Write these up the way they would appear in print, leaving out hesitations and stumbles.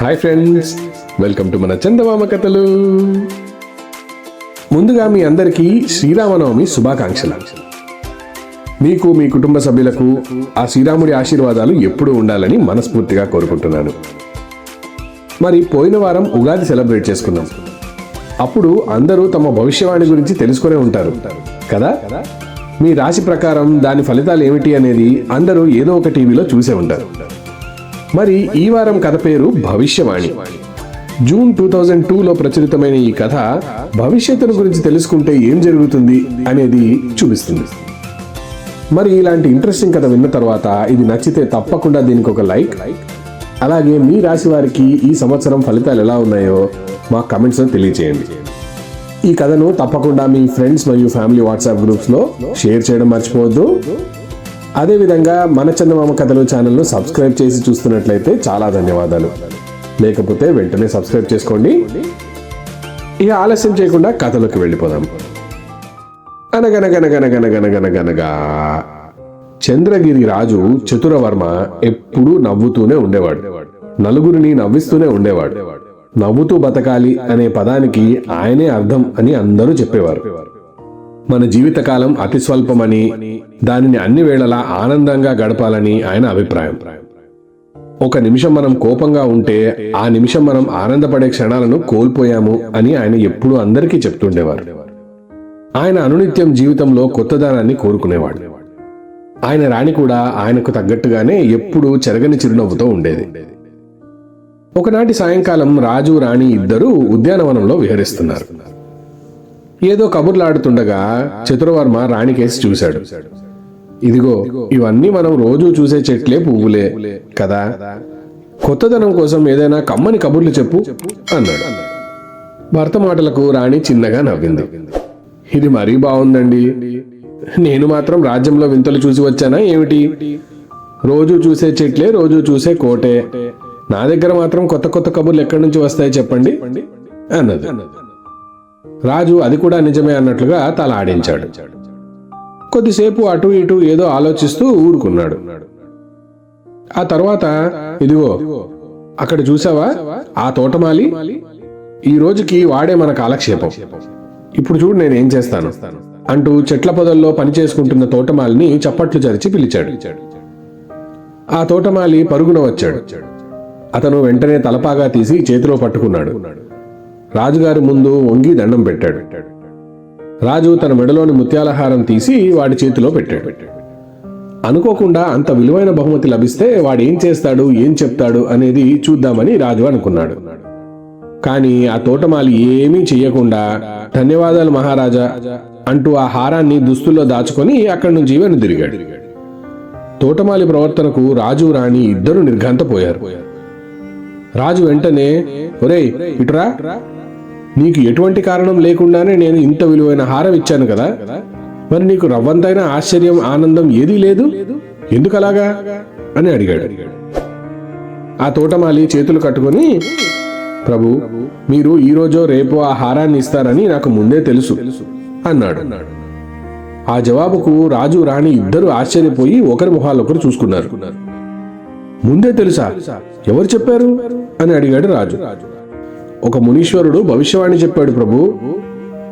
Hi friends, welcome to మన చందమామ కథలు. ముందుగా మీ అందరికీ శ్రీరామనవమి శుభాకాంక్షలు. మీకు మీ కుటుంబ సభ్యులకు ఆ శ్రీరాముడి ఆశీర్వాదాలు ఎప్పుడూ ఉండాలని మనస్ఫూర్తిగా కోరుకుంటున్నాను. మరి పోయిన వారం ఉగాది సెలబ్రేట్ చేసుకున్నాం. అప్పుడు అందరూ తమ భవిష్యవాణి గురించి తెలుసుకునే ఉంటారు కదా. మీ రాశి ప్రకారం దాని ఫలితాలు ఏమిటి అనేది అందరూ ఏదో ఒక టీవీలో చూసే ఉంటారు. మరి ఈ వారం కథ పేరు భవిష్యవాణి. జూన్ 2002లో ప్రచురితమైన ఈ కథ భవిష్యత్తును గురించి తెలుసుకుంటే ఏం జరుగుతుంది అనేది చూపిస్తుంది. మరి ఇలాంటి ఇంట్రెస్టింగ్ కథ విన్న తర్వాత ఇది నచ్చితే తప్పకుండా దీనికి ఒక లైక్, అలాగే మీ రాశి వారికి ఈ సంవత్సరం ఫలితాలు ఎలా ఉన్నాయో మా కమెంట్స్లో తెలియచేయండి. ఈ కథను తప్పకుండా మీ ఫ్రెండ్స్ మరియు ఫ్యామిలీ వాట్సాప్ గ్రూప్స్లో షేర్ చేయడం మర్చిపోవద్దు. అదేవిధంగా మన చందమామ కథలు ఛానల్ను సబ్స్క్రైబ్ చేసి చూస్తున్నట్లయితే చాలా ధన్యవాదాలు. లేకపోతే వెంటనే సబ్స్క్రైబ్ చేసుకోండి. ఇక ఆలస్యం చేయకుండా కథలోకి వెళ్ళిపోదాం. అనగనగనగనగనగనగనగనగా చంద్రగిరి రాజు చతురవర్మ ఎప్పుడూ నవ్వుతూనే ఉండేవాడు. నలుగురిని నవ్విస్తూనే ఉండేవాడు. నవ్వుతూ బతకాలి అనే పదానికి ఆయనే అర్థం అని అందరూ చెప్పేవారు. మన జీవితకాలం అతి స్వల్పమని, దానిని అన్ని వేళలా ఆనందంగా గడపాలని ఆయన అభిప్రాయం. ఒక నిమిషం మనం కోపంగా ఉంటే ఆ నిమిషం మనం ఆనందపడే క్షణాలను కోల్పోయాము అని ఆయన ఎప్పుడూ అందరికీ చెప్తుండేవారు. ఆయన అనునిత్యం జీవితంలో కొత్తదనాన్ని కోరుకునేవాడు. ఆయన రాణి కూడా ఆయనకు తగ్గట్టుగానే ఎప్పుడూ చెరగని చిరునవ్వుతో ఉండేది. ఒకనాటి సాయంకాలం రాజు రాణి ఇద్దరూ ఉద్యానవనంలో విహరిస్తున్నారు. ఏదో కబుర్లాడుతుండగా చతురవర్మ రాణికేసి చూశాడు. ఇదిగో, ఇవన్నీ మనం రోజూ చూసే చెట్లే, పువ్వులే కదా. కొత్తదనం కోసం ఏదైనా కమ్మని కబుర్లు చెప్పు అన్నాడు. భర్త మాటలకు రాణి చిన్నగా నవ్వింది. ఇది మరీ బాగుందండి. నేను మాత్రం రాజ్యంలో వింతలు చూసి వచ్చానా ఏమిటి? రోజూ చూసే చెట్లే, రోజూ చూసే కోటే. నా దగ్గర మాత్రం కొత్త కొత్త కబుర్లు ఎక్కడి నుంచి వస్తాయి చెప్పండి అన్నది. రాజు అది కూడా నిజమే అన్నట్లుగా తల ఆడించాడు. కొద్దిసేపు అటు ఇటు ఏదో ఆలోచిస్తూ ఊరుకున్నాడు. ఆ తర్వాత, ఇదిగో అక్కడ చూసావా ఆ తోటమాలి? ఈ రోజుకి వాడే మన కాలక్షేపం. ఇప్పుడు చూడు నేనేం చేస్తాను అంటూ చెట్ల పొదల్లో పనిచేసుకుంటున్న తోటమాలిని చప్పట్లు చరిచి పిలిచాడు. ఆ తోటమాలి పరుగున వచ్చాడు. అతను వెంటనే తలపాగా తీసి చేతిలో పట్టుకున్నాడు. రాజుగారి ముందు వంగి దండం పెట్టాడు. రాజు తన మెడలోని ముత్యాలహారం తీసి వాడి చేతిలో పెట్టాడు. అనుకోకుండా అంత విలువైన బహుమతి లభిస్తే వాడేం చేస్తాడు, ఏం చెప్తాడు అనేది చూద్దామని రాజు అనుకున్నాడు. కానీ ఆ తోటమాలి ఏమీ చెయ్యకుండా ధన్యవాదాలు మహారాజా అంటూ ఆ హారాన్ని దుస్తుల్లో దాచుకొని అక్కడి నుంచి వెనుదిరిగాడు. తోటమాలి ప్రవర్తనకు రాజు రాణి ఇద్దరు నిర్ఘాంతపోయారు. రాజు వెంటనే, ఒరేయ్ ఇటురా, నీకు ఎటువంటి కారణం లేకుండానే నేను ఇంత విలువైన హారం ఇచ్చాను కదా, మరి నీకు రవ్వంతైన ఆశ్చర్యం, ఆనందం ఏదీ లేదు, ఎందుకలాగా అని అడిగాడు. ఆ తోటమాలి చేతులు కట్టుకొని, ప్రభు, మీరు ఈరోజో రేపో ఆ హారాన్ని ఇస్తారని నాకు ముందే తెలుసు అన్నాడు. ఆ జవాబుకు రాజు రాణి ఇద్దరు ఆశ్చర్యపోయి ఒకరి మొహాలొకరు చూసుకున్నారు. ముందే తెలుసా? ఎవరు చెప్పారు అని అడిగాడు రాజు. ఒక మునీశ్వరుడు భవిష్యవాణి చెప్పాడు ప్రభు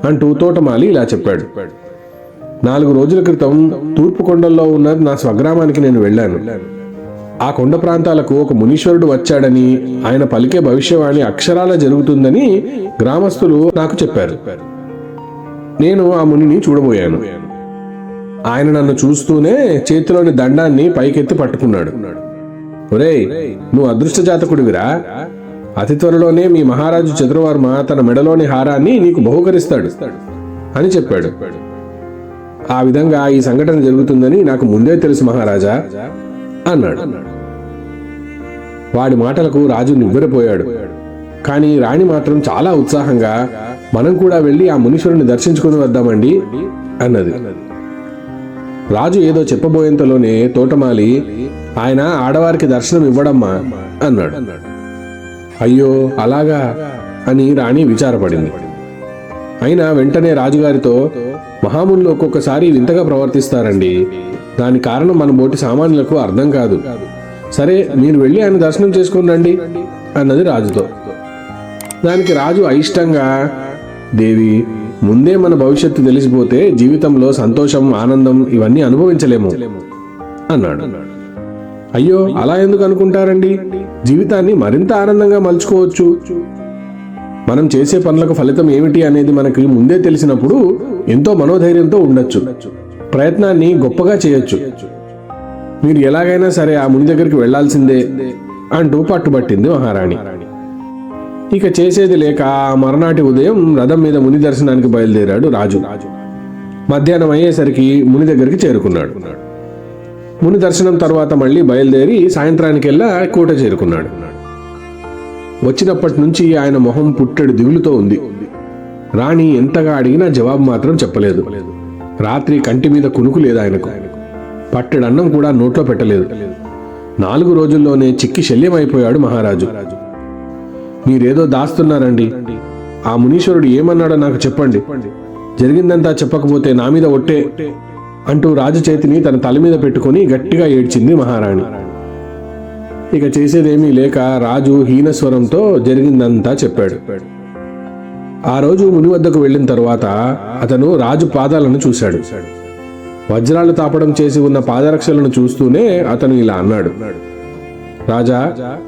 అంటూ తోటమాలి ఇలా చెప్పాడు. 4 రోజుల క్రితం తూర్పు కొండల్లో ఉన్న నా స్వగ్రామానికి నేను వెళ్ళాను. ఆ కొండ ప్రాంతాలకు ఒక మునీశ్వరుడు వచ్చాడని, ఆయన పలికే భవిష్యవాణి అక్షరాల జరుగుతుందని గ్రామస్తులు నాకు చెప్పారు. నేను ఆ మునిని చూడబోయాను. ఆయన నన్ను చూస్తూనే చేతిలోని దండాన్ని పైకెత్తి పట్టుకున్నాడు. ఒరేయ్, నువ్వు అదృష్ట జాతకుడివిరా. అతి త్వరలోనే మీ మహారాజు చతురవర్మ తన మెడలోని హారాన్ని నీకు బహుకరిస్తాడు అని చెప్పాడు. ఆ విధంగా ఈ సంఘటన జరుగుతుందని నాకు ముందే తెలుసు మహారాజా అన్నాడు. వాడి మాటలకు రాజు నివ్వెరపోయాడు. కానీ రాణి మాత్రం చాలా ఉత్సాహంగా, మనం కూడా వెళ్ళి ఆ మునీశ్వరుని దర్శించుకుని వద్దామండి అన్నది. రాజు ఏదో చెప్పబోయేంతలోనే తోటమాలి, ఆయన ఆడవారికి దర్శనం ఇవ్వడమ్మా అన్నాడు. అయ్యో అలాగా అని రాణి విచారపడింది. అయినా వెంటనే రాజుగారితో, మహామునులు ఒక్కొక్కసారి వింతగా ప్రవర్తిస్తారండి. దాని కారణం మన బోటి సామాన్యులకు అర్థం కాదు. సరే, మీరు వెళ్ళి ఆయన దర్శనం చేసుకుని రండి అన్నది రాజుతో. దానికి రాజు అయిష్టంగా, దేవి, ముందే మన భవిష్యత్తు తెలిసిపోతే జీవితంలో సంతోషం, ఆనందం ఇవన్నీ అనుభవించలేము అన్నాడు. అయ్యో, అలా ఎందుకు అనుకుంటారండి? జీవితాన్ని మరింత ఆనందంగా మలుచుకోవచ్చు. మనం చేసే పనులకు ఫలితం ఏమిటి అనేది మనకి ముందే తెలిసినప్పుడు ఎంతో మనోధైర్యంతో ఉండొచ్చు, ప్రయత్నాన్ని గొప్పగా చేయొచ్చు. మీరు ఎలాగైనా సరే ఆ ముని దగ్గరికి వెళ్లాల్సిందే అంటూ పట్టుబట్టింది మహారాణి. ఇక చేసేది లేక మరునాటి ఉదయం రథం మీద ముని దర్శనానికి బయలుదేరాడు రాజు. మధ్యాహ్నం అయ్యేసరికి ముని దగ్గరికి చేరుకున్నాడు. ముని దర్శనం తర్వాత మళ్ళీ బయలుదేరి సాయంత్రానికెల్లా కోట చేరుకున్నాడు. వచ్చినప్పటి నుంచి ఆయన మొహం పుట్టెడు దిగులుతో ఉంది. రాణి ఎంతగా అడిగినా జవాబు మాత్రం చెప్పలేదు. రాత్రి కంటి మీద కునుకు లేదు ఆయనకు. పట్టెడన్నం కూడా నోట్లో పెట్టలేదు. 4 రోజుల్లోనే చిక్కి శల్యమైపోయాడు మహారాజు. మీరేదో దాస్తున్నారండి. ఆ మునీశ్వరుడు ఏమన్నాడో నాకు చెప్పండి. జరిగిందంతా చెప్పకపోతే నా మీద ఒట్టే అంటూ రాజు చేతిని తన తల మీద పెట్టుకుని గట్టిగా ఏడ్చింది మహారాణి. ఇక చేసేదేమీ లేక రాజు హీనస్వరంతో జరిగిందంతా చెప్పాడు. ఆ రోజు ముని వద్దకు వెళ్ళిన తరువాత అతను రాజు పాదాలను చూశాడు. వజ్రాలు తాపడం చేసి ఉన్న పాదరక్షలను చూస్తూనే అతను ఇలా అన్నాడు, రాజా,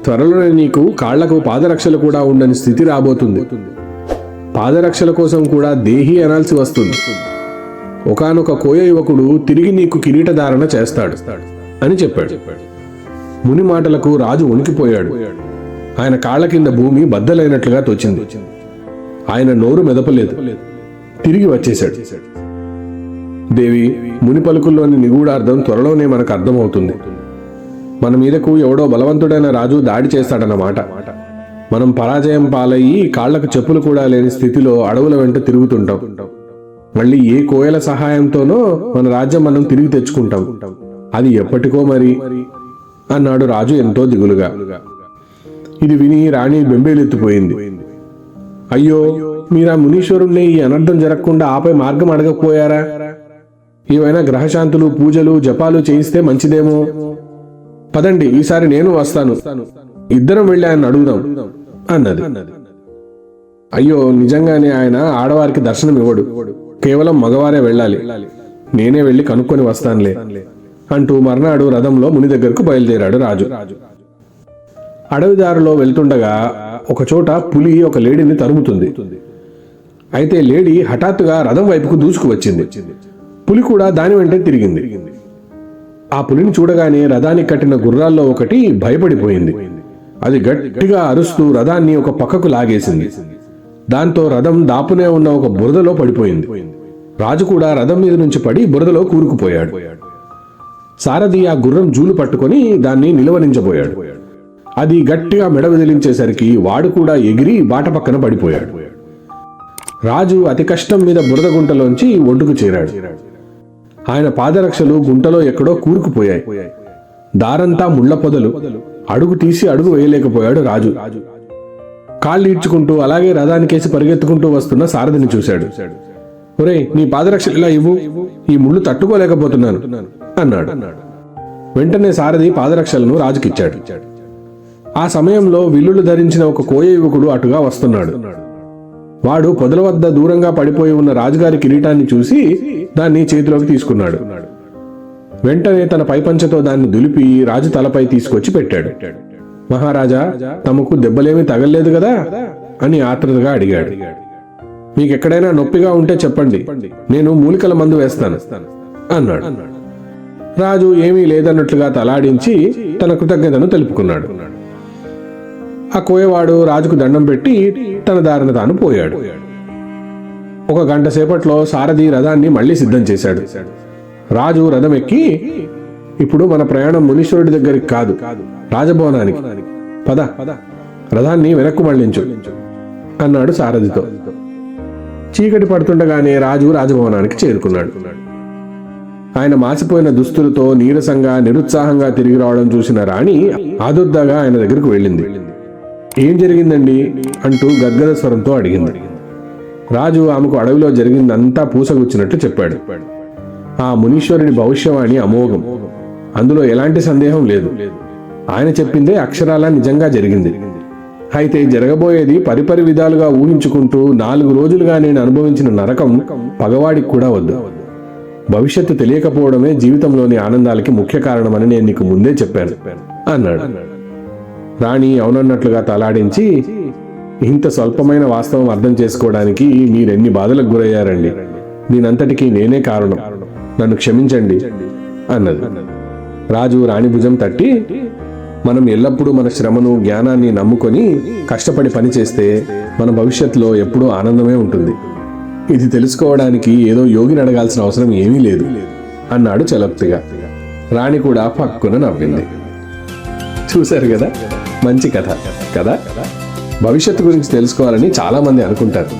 త్వరలోనే నీకు కాళ్లకు పాదరక్షలు కూడా ఉండని స్థితి రాబోతుంది. పాదరక్షల కోసం కూడా దేహి అనాల్సి వస్తుంది. ఒకానొక కోయ యువకుడు తిరిగి నీకు కిరీటధారణ చేస్తాడు అని చెప్పాడు. ముని మాటలకు రాజు వణికిపోయాడు. ఆయన కాళ్ల కింద భూమి బద్దలైనట్లుగా తోచింది. ఆయన నోరు మెదపలేదు. తిరిగి వచ్చేశాడు. దేవి, ముని పలుకుల్లోని నిగూఢార్థం త్వరలోనే మనకు అర్థమవుతుంది. మన మీదకు ఎవడో బలవంతుడైన రాజు దాడి చేస్తాడన్నమాట. మనం పరాజయం పాలయ్యి కాళ్లకు చెప్పులు కూడా లేని స్థితిలో అడవుల వెంట తిరుగుతుంటాం. మళ్ళీ ఏ కోయల సహాయంతోనో మన రాజ్యం మనం తిరిగి తెచ్చుకుంటాం. అది ఎప్పటికో మరి అన్నాడు రాజు ఎంతో దిగులుగా. ఇది విని రాణి బెంబేలెత్తిపోయింది. అయ్యో, మీరా మునీశ్వరుణ్ణి ఈ అనర్థం జరగకుండా ఆపై మార్గం అడగకపోయారా? ఏవైనా గ్రహశాంతులు, పూజలు, జపాలు చేయిస్తే మంచిదేమో. పదండి, ఈసారి నేను వస్తాను, ఇద్దరం వెళ్ళి ఆయన అడుగుదాం అన్నది. అయ్యో, నిజంగానే ఆయన ఆడవారికి దర్శనం ఇవ్వడు. కేవలం మగవారే వెళ్ళాలి. నేనే వెళ్ళి కనుక్కొని వస్తానులే అంటూ మర్నాడు రథంలో ముని దగ్గరకు బయలుదేరాడు రాజు. అడవిదారిలో వెళ్తుండగా ఒకచోట పులి ఒక లేడీని తరుముతుంది. అయితే లేడీ హఠాత్తుగా రథం వైపుకు దూసుకు వచ్చింది. పులి కూడా దాని వెంటే తిరిగింది. ఆ పులిని చూడగానే రథానికి కట్టిన గుర్రాల్లో ఒకటి భయపడిపోయింది. అది గట్టిగా అరుస్తూ రథాన్ని ఒక పక్కకు లాగేసింది. దాంతో రథం దాపునే ఉన్న ఒక బురదలో పడిపోయింది. రాజు కూడా రథం మీద నుంచి పడి బురదలో కూరుకుపోయాడు. సారథి ఆ గుర్రం జూలు పట్టుకొని దాన్ని నిలవరించబోయాడు. అది గట్టిగా మెడ విదిలించేసరికి వాడు కూడా ఎగిరి బాట పక్కన పడిపోయాడు. రాజు అతి కష్టం మీద బురద గుంటలోంచి ఒడ్డుకు చేరాడు. ఆయన పాదరక్షలు గుంటలో ఎక్కడో కూరుకుపోయాయి. దారంతా ముళ్ల పొదలు. అడుగు తీసి అడుగు వేయలేకపోయాడు రాజు. కాళ్ళు ఈడ్చుకుంటూ అలాగే రథానికేసి పరిగెత్తుకుంటూ వస్తున్న సారథిని చూశాడు. ఒరేయ్, నీ పాదరక్షలు ఇలా ఇవ్వు, ఈ ముళ్ళు తట్టుకోలేకపోతున్నాను అన్నాడు. వెంటనే సారథి పాదరక్షలను రాజుకిచ్చాడు. ఆ సమయంలో విల్లులు ధరించిన ఒక కోయ యువకుడు అటుగా వస్తున్నాడు. వాడు పొదల వద్ద దూరంగా పడిపోయి ఉన్న రాజుగారి కిరీటాన్ని చూసి దాన్ని చేతిలోకి తీసుకున్నాడు. వెంటనే తన పైపంచతో దాన్ని దులిపి రాజు తలపై తీసుకొచ్చి పెట్టాడు. మహారాజా, తమకు దెబ్బలేమీ తగల్లేదు కదా అని ఆత్రుతగా అడిగాడు. మీకెక్కడైనా నొప్పిగా ఉంటే చెప్పండి, నేను మూలికల మందు వేస్తాను అన్నాడు. రాజు ఏమీ లేదన్నట్లుగా తలాడించి తన కృతజ్ఞతను తెలుపుకున్నాడు. ఆ కోయవాడు రాజుకు దండం పెట్టి తన దారిన తాను పోయాడు. ఒక గంట సేపట్లో సారథి రథాన్ని మళ్లీ సిద్ధం చేశాడు. రాజు రథం ఎక్కి, ఇప్పుడు మన ప్రయాణం మునీశ్వరుడి దగ్గరికి కాదు, రాజభవనానికి. పద, రథాన్ని వెనక్కు మళ్లించు అన్నాడు సారథితో. చీకటి పడుతుండగానే రాజు రాజభవనానికి చేరుకున్నాడు. ఆయన మాసిపోయిన దుస్తులతో నీరసంగా నిరుత్సాహంగా తిరిగి రావడం చూసిన రాణి ఆదుర్దాగా ఆయన దగ్గరకు వెళ్ళింది. ఏం జరిగిందండి అంటూ గద్గద స్వరంతో అడిగింది. రాజు ఆమెకు అడవిలో జరిగిందంతా పూసగుచ్చినట్లు చెప్పాడు. ఆ మునీశ్వరుడి భవిష్యవాణి అమోఘం, అందులో ఎలాంటి సందేహం లేదు. ఆయన చెప్పిందే అక్షరాలా నిజంగా జరిగింది. అయితే జరగబోయేది పరిపరి విధాలుగా ఊహించుకుంటూ 4 రోజులుగా నేను అనుభవించిన నరకం పగవాడికి కూడా వద్దు. భవిష్యత్తు తెలియకపోవడమే జీవితంలోని ఆనందాలకి ముఖ్య కారణమని నేను నీకు ముందే చెప్పాను అన్నాడు. రాణి అవునన్నట్లుగా తలాడించి, ఇంత స్వల్పమైన వాస్తవం అర్థం చేసుకోవడానికి మీరెన్ని బాధలకు గురయ్యారండి. దీనంతటికీ నేనే కారణం, నన్ను క్షమించండి అన్నది. రాజు రాణి భుజం తట్టి, మనం ఎల్లప్పుడూ మన శ్రమను జ్ఞానాన్ని నమ్ముకొని కష్టపడి పనిచేస్తే మన భవిష్యత్తులో ఎప్పుడూ ఆనందమే ఉంటుంది. ఇది తెలుసుకోవడానికి ఏదో యోగిని అడగాల్సిన అవసరం ఏమీ లేదు అన్నాడు చలోక్తిగా. రాణి కూడా పక్కున నవ్వింది. చూశారు కదా, మంచి కథ కదా. భవిష్యత్తు గురించి తెలుసుకోవాలని చాలా మంది అనుకుంటారు,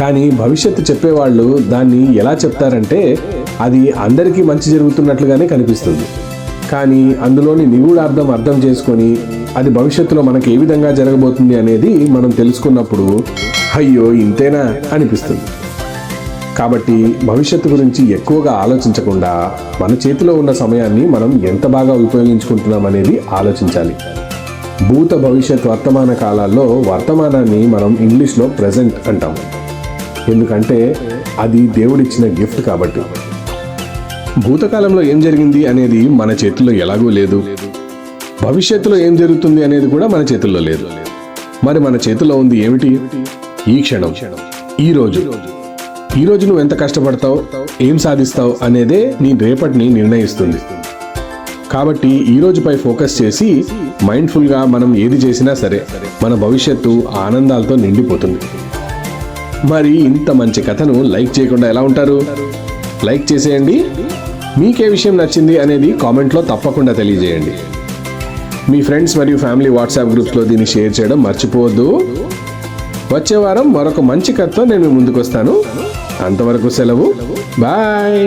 కానీ భవిష్యత్తు చెప్పేవాళ్ళు దాన్ని ఎలా చెప్తారంటే అది అందరికీ మంచి జరుగుతున్నట్లుగానే కనిపిస్తుంది. కానీ అందులోని నిగూఢార్థం అర్థం చేసుకొని అది భవిష్యత్తులో మనకి ఏ విధంగా జరగబోతుంది అనేది మనం తెలుసుకున్నప్పుడు అయ్యో ఇంతేనా అనిపిస్తుంది. కాబట్టి భవిష్యత్తు గురించి ఎక్కువగా ఆలోచించకుండా మన చేతిలో ఉన్న సమయాన్ని మనం ఎంత బాగా ఉపయోగించుకుంటున్నాం అనేది ఆలోచించాలి. భూత భవిష్యత్ వర్తమాన కాలాల్లో వర్తమానాన్ని మనం ఇంగ్లీష్లో ప్రెజెంట్ అంటాం, ఎందుకంటే అది దేవుడిచ్చిన గిఫ్ట్ కాబట్టి. భూతకాలంలో ఏం జరిగింది అనేది మన చేతుల్లో ఎలాగూ లేదు, భవిష్యత్తులో ఏం జరుగుతుంది అనేది కూడా మన చేతుల్లో లేదు. మరి మన చేతుల్లో ఉంది ఏమిటి? ఈ క్షణం, ఈ రోజు నువ్వు ఎంత కష్టపడతావు, ఏం సాధిస్తావు అనేదే నీ రేపటిని నిర్ణయిస్తుంది. కాబట్టి ఈ రోజుపై ఫోకస్ చేసి మైండ్ఫుల్గా మనం ఏది చేసినా సరే మన భవిష్యత్తు ఆనందాలతో నిండిపోతుంది. మరి ఇంత మంచి కథను లైక్ చేయకుండా ఎలా ఉంటారు? లైక్ చేసేయండి. మీకే విషయం నచ్చింది అనేది కామెంట్లో తప్పకుండా తెలియజేయండి. మీ ఫ్రెండ్స్ మరియు ఫ్యామిలీ వాట్సాప్ గ్రూప్స్లో దీన్ని షేర్ చేయడం మర్చిపోవద్దు. వచ్చే వారం మరొక మంచి కథతో నేను ముందుకు వస్తాను. అంతవరకు సెలవు. బాయ్.